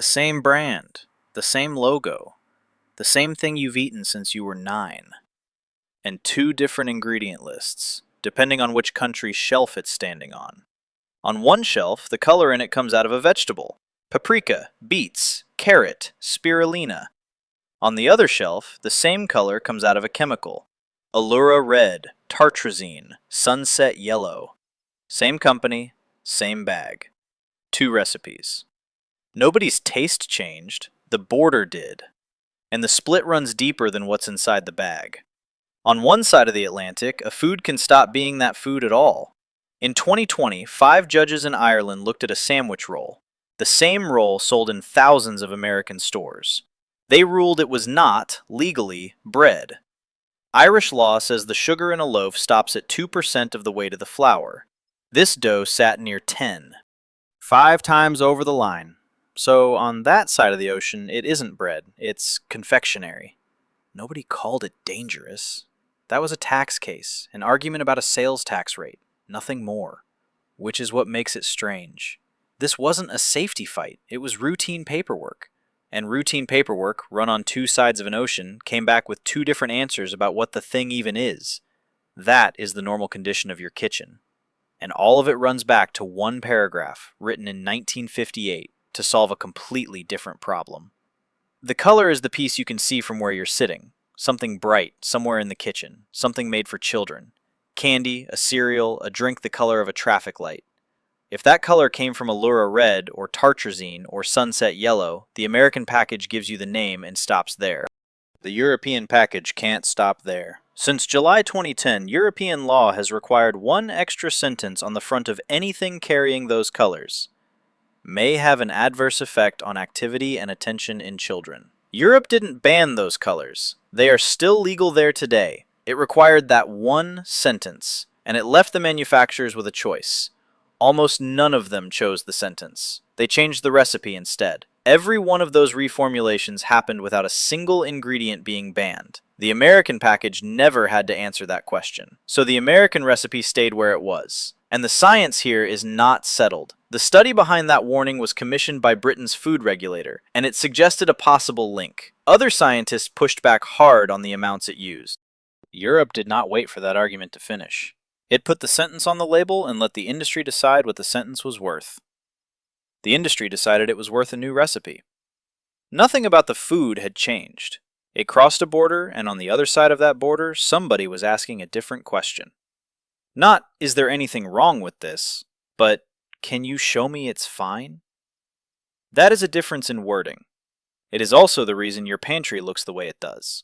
The same brand, the same logo, the same thing you've eaten since you were 9. And 2 different ingredient lists, depending on which country's shelf it's standing on. On one shelf, the color in it comes out of a vegetable: paprika, beets, carrot, spirulina. On the other shelf, the same color comes out of a chemical: Allura Red, Tartrazine, Sunset Yellow. Same company, same bag. 2 recipes. Nobody's taste changed, the border did. And the split runs deeper than what's inside the bag. On one side of the Atlantic, a food can stop being that food at all. In 2020, 5 judges in Ireland looked at a sandwich roll, the same roll sold in thousands of American stores. They ruled it was not, legally, bread. Irish law says the sugar in a loaf stops at 2% of the weight of the flour. This dough sat near 10. 5 times over the line. So on that side of the ocean, it isn't bread, it's confectionery. Nobody called it dangerous. That was a tax case, an argument about a sales tax rate, nothing more. Which is what makes it strange. This wasn't a safety fight, it was routine paperwork. And routine paperwork, run on 2 sides of an ocean, came back with 2 different answers about what the thing even is. That is the normal condition of your kitchen. And all of it runs back to 1 paragraph, written in 1958, to solve a completely different problem. The color is the piece you can see from where you're sitting. Something bright, somewhere in the kitchen, something made for children. Candy, a cereal, a drink the color of a traffic light. If that color came from Allura Red or Tartrazine or Sunset Yellow, the American package gives you the name and stops there. The European package can't stop there. Since July 2010, European law has required 1 extra sentence on the front of anything carrying those colors. May have an adverse effect on activity and attention in children. Europe didn't ban those colors. They are still legal there today. It required that 1 sentence, and it left the manufacturers with a choice. Almost none of them chose the sentence. They changed the recipe instead. Every one of those reformulations happened without a single ingredient being banned. The American package never had to answer that question. So the American recipe stayed where it was. And the science here is not settled. The study behind that warning was commissioned by Britain's food regulator, and it suggested a possible link. Other scientists pushed back hard on the amounts it used. Europe did not wait for that argument to finish. It put the sentence on the label and let the industry decide what the sentence was worth. The industry decided it was worth a new recipe. Nothing about the food had changed. It crossed a border, and on the other side of that border, somebody was asking a different question. Not, is there anything wrong with this, but can you show me it's fine? That is a difference in wording. It is also the reason your pantry looks the way it does.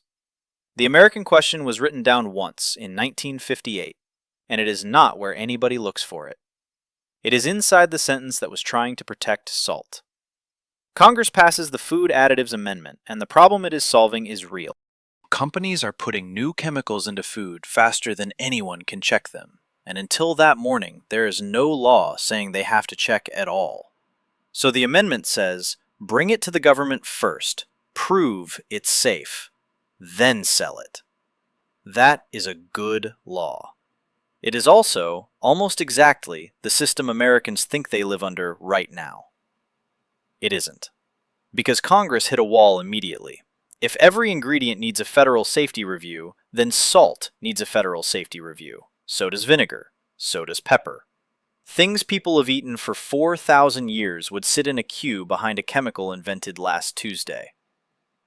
The American question was written down once in 1958, and it is not where anybody looks for it. It is inside the sentence that was trying to protect salt. Congress passes the Food Additives Amendment, and the problem it is solving is real. Companies are putting new chemicals into food faster than anyone can check them, and until that morning, there is no law saying they have to check at all. So the amendment says, bring it to the government first, prove it's safe, then sell it. That is a good law. It is also, almost exactly, the system Americans think they live under right now. It isn't. Because Congress hit a wall immediately. If every ingredient needs a federal safety review, then salt needs a federal safety review. So does vinegar. So does pepper. Things people have eaten for 4,000 years would sit in a queue behind a chemical invented last Tuesday.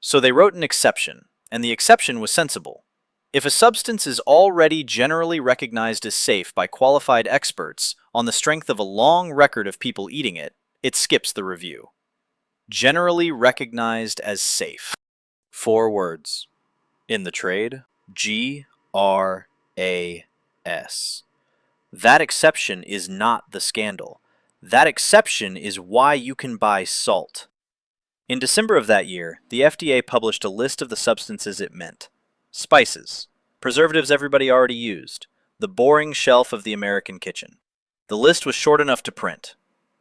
So they wrote an exception, and the exception was sensible. If a substance is already generally recognized as safe by qualified experts on the strength of a long record of people eating it, it skips the review. Generally recognized as safe. 4 words. In the trade, GRAS. That exception is not the scandal. That exception is why you can buy salt. In December of that year, the FDA published a list of the substances it meant. Spices. Preservatives everybody already used. The boring shelf of the American kitchen. The list was short enough to print.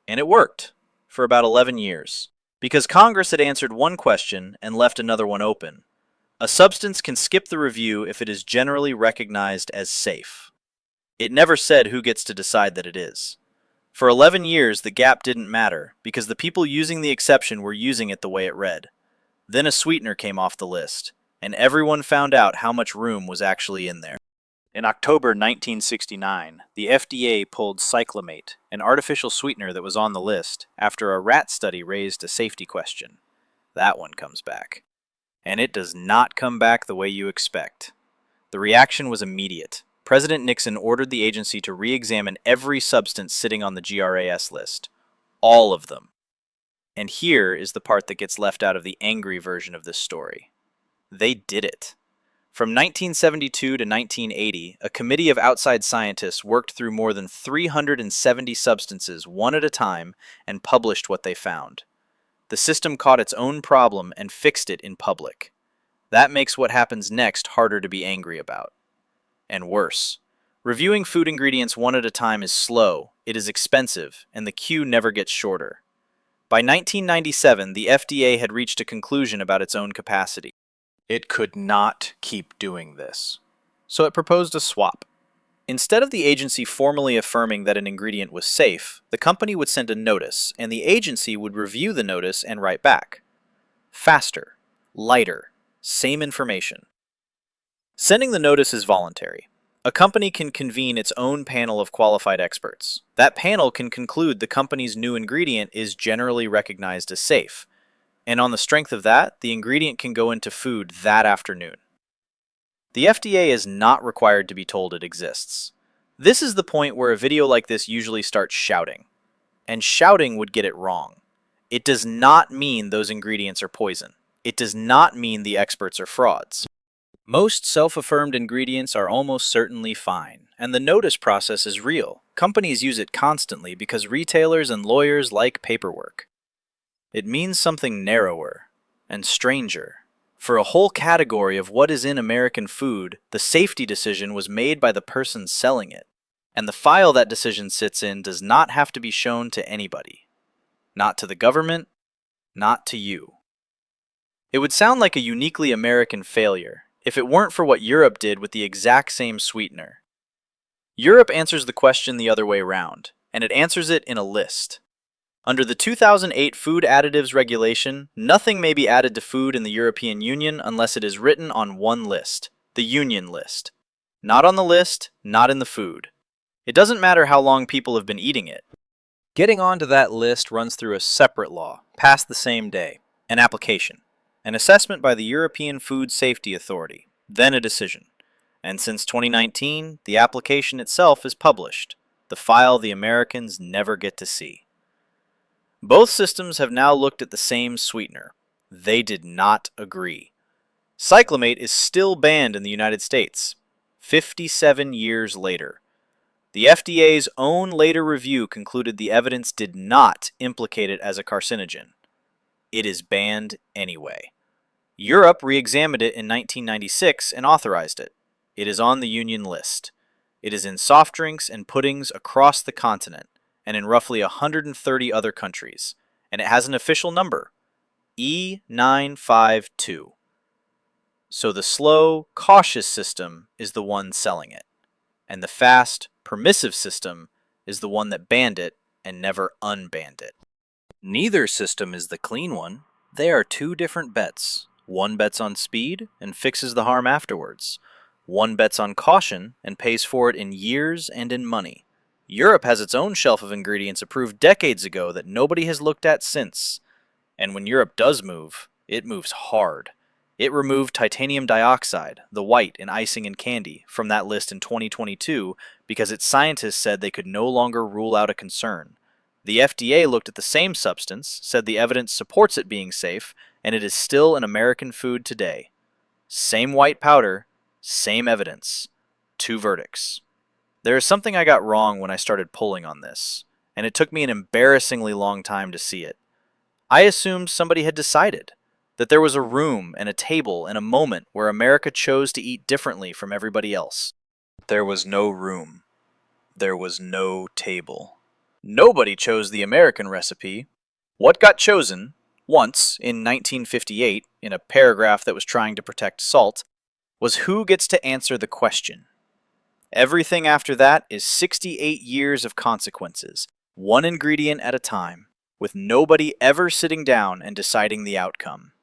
And it worked. For about 11 years. Because Congress had answered one question and left another one open. A substance can skip the review if it is generally recognized as safe. It never said who gets to decide that it is. For 11 years, the gap didn't matter because the people using the exception were using it the way it read. Then a sweetener came off the list, and everyone found out how much room was actually in there. In October 1969, the FDA pulled cyclamate, an artificial sweetener that was on the list, after a rat study raised a safety question. That one comes back. And it does not come back the way you expect. The reaction was immediate. President Nixon ordered the agency to re-examine every substance sitting on the GRAS list. All of them. And here is the part that gets left out of the angry version of this story. They did it. From 1972 to 1980, a committee of outside scientists worked through more than 370 substances one at a time and published what they found. The system caught its own problem and fixed it in public. That makes what happens next harder to be angry about. And worse. Reviewing food ingredients one at a time is slow, it is expensive, and the queue never gets shorter. By 1997, the FDA had reached a conclusion about its own capacity. It could not keep doing this. So it proposed a swap. Instead of the agency formally affirming that an ingredient was safe, the company would send a notice, and the agency would review the notice and write back. Faster, lighter, same information. Sending the notice is voluntary. A company can convene its own panel of qualified experts. That panel can conclude the company's new ingredient is generally recognized as safe. And on the strength of that, the ingredient can go into food that afternoon. The FDA is not required to be told it exists. This is the point where a video like this usually starts shouting. And shouting would get it wrong. It does not mean those ingredients are poison. It does not mean the experts are frauds. Most self-affirmed ingredients are almost certainly fine, and the notice process is real. Companies use it constantly because retailers and lawyers like paperwork. It means something narrower and stranger. For a whole category of what is in American food, the safety decision was made by the person selling it, and the file that decision sits in does not have to be shown to anybody. Not to the government, not to you. It would sound like a uniquely American failure if it weren't for what Europe did with the exact same sweetener. Europe answers the question the other way around, and it answers it in a list. Under the 2008 Food Additives Regulation, nothing may be added to food in the European Union unless it is written on one list, the Union list. Not on the list, not in the food. It doesn't matter how long people have been eating it. Getting onto that list runs through a separate law, passed the same day, an application, an assessment by the European Food Safety Authority, then a decision. And since 2019, the application itself is published, the file the Americans never get to see. Both systems have now looked at the same sweetener. They did not agree. Cyclamate is still banned in the United States, 57 years later. The FDA's own later review concluded the evidence did not implicate it as a carcinogen. It is banned anyway. Europe re-examined it in 1996 and authorized it. It is on the Union list. It is in soft drinks and puddings across the continent, and in roughly 130 other countries, and it has an official number, E952. So the slow, cautious system is the one selling it, and the fast, permissive system is the one that banned it and never unbanned it. Neither system is the clean one. They are two different bets. One bets on speed and fixes the harm afterwards. One bets on caution and pays for it in years and in money. Europe has its own shelf of ingredients approved decades ago that nobody has looked at since. And when Europe does move, it moves hard. It removed titanium dioxide, the white in icing and candy, from that list in 2022 because its scientists said they could no longer rule out a concern. The FDA looked at the same substance, said the evidence supports it being safe, and it is still an American food today. Same white powder, same evidence. Two verdicts. There is something I got wrong when I started pulling on this, and it took me an embarrassingly long time to see it. I assumed somebody had decided, that there was a room and a table and a moment where America chose to eat differently from everybody else. There was no room. There was no table. Nobody chose the American recipe. What got chosen, once, in 1958, in a paragraph that was trying to protect salt, was who gets to answer the question. Everything after that is 68 years of consequences, one ingredient at a time, with nobody ever sitting down and deciding the outcome.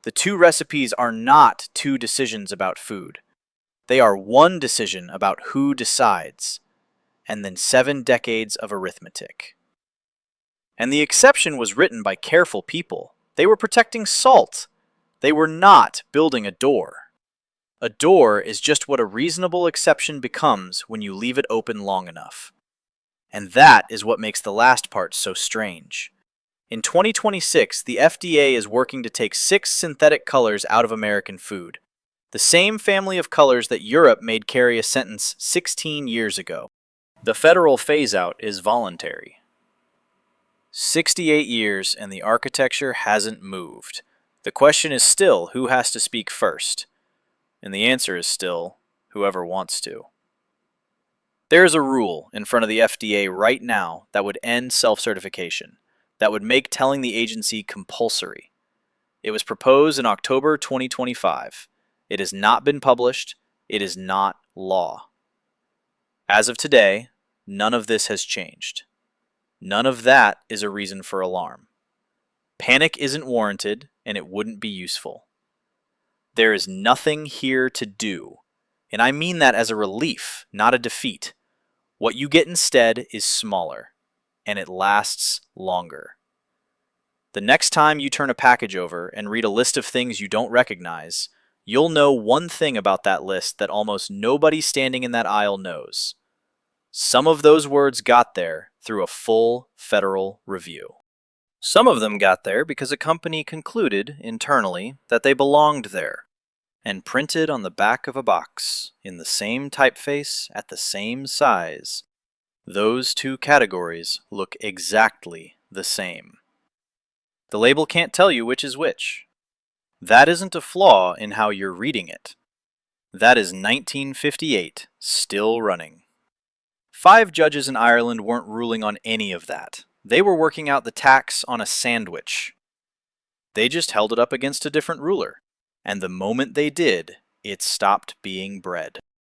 The two recipes are not two decisions about food. They are one decision about who decides, and then 7 decades of arithmetic. And the exception was written by careful people. They were protecting salt. They were not building a door. A door is just what a reasonable exception becomes when you leave it open long enough. And that is what makes the last part so strange. In 2026, the FDA is working to take 6 synthetic colors out of American food, the same family of colors that Europe made carry a sentence 16 years ago. The federal phase-out is voluntary. 68 years and the architecture hasn't moved. The question is still who has to speak first, and the answer is still whoever wants to. There is a rule in front of the FDA right now that would end self-certification, that would make telling the agency compulsory. It was proposed in October 2025. It has not been published. It is not law. As of today, none of this has changed. None of that is a reason for alarm. Panic isn't warranted, and it wouldn't be useful. There is nothing here to do, and I mean that as a relief, not a defeat. What you get instead is smaller, and it lasts longer. The next time you turn a package over and read a list of things you don't recognize, you'll know one thing about that list that almost nobody standing in that aisle knows. Some of those words got there through a full federal review. Some of them got there because a company concluded internally that they belonged there, and printed on the back of a box, in the same typeface at the same size. Those two categories look exactly the same. The label can't tell you which is which. That isn't a flaw in how you're reading it. That is 1958 still running. 5 judges in Ireland weren't ruling on any of that. They were working out the tax on a sandwich. They just held it up against a different ruler, and the moment they did, it stopped being bread.